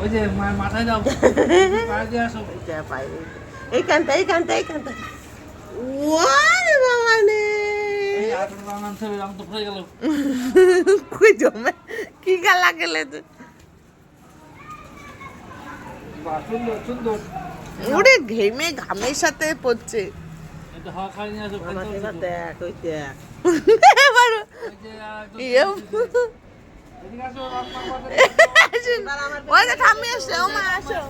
ওই যে মাথায় দাও পায়ে দিয়ে আসো এইখানটা ওরে বাবা রে এই আটর বানান থেকে রং তো পড়ে গেল কই জমে কি গালা গেলে তো বাহ সুন্দর সুন্দর ওরে ঘেমে ঘামের সাথে পড়ছে এটা হাওয়া খাই নিয়ে আসো আমার এবার দেখ ওই দেখ ওই যে ইয়ে এদিকে আসো রং মাখো ওই যে ঠাম্মি আসছে ও মা আসো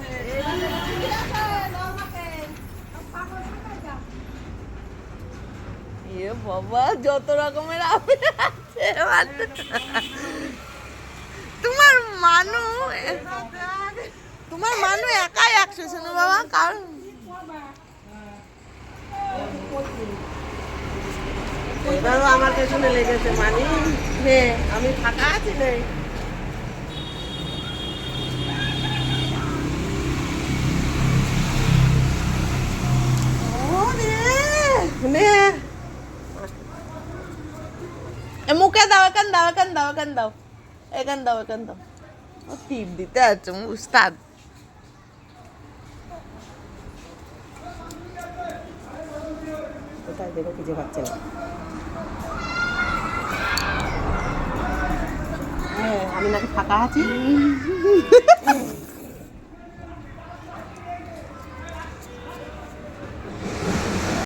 ইয়ে বাবা যত রকমের আমের আছে তোমার মানু একাই 100 শোনো বাবা কারণ এবারও আমার পেছনে লেগেছে মানি নে আমি ফাঁকা আছি নে মুখে দাও এখান দাও ও টিপ দিতে আছে উস্তাদ কোথায় দেখো খুঁজে পাচ্ছে না আমি নাকি ফাঁকা আছি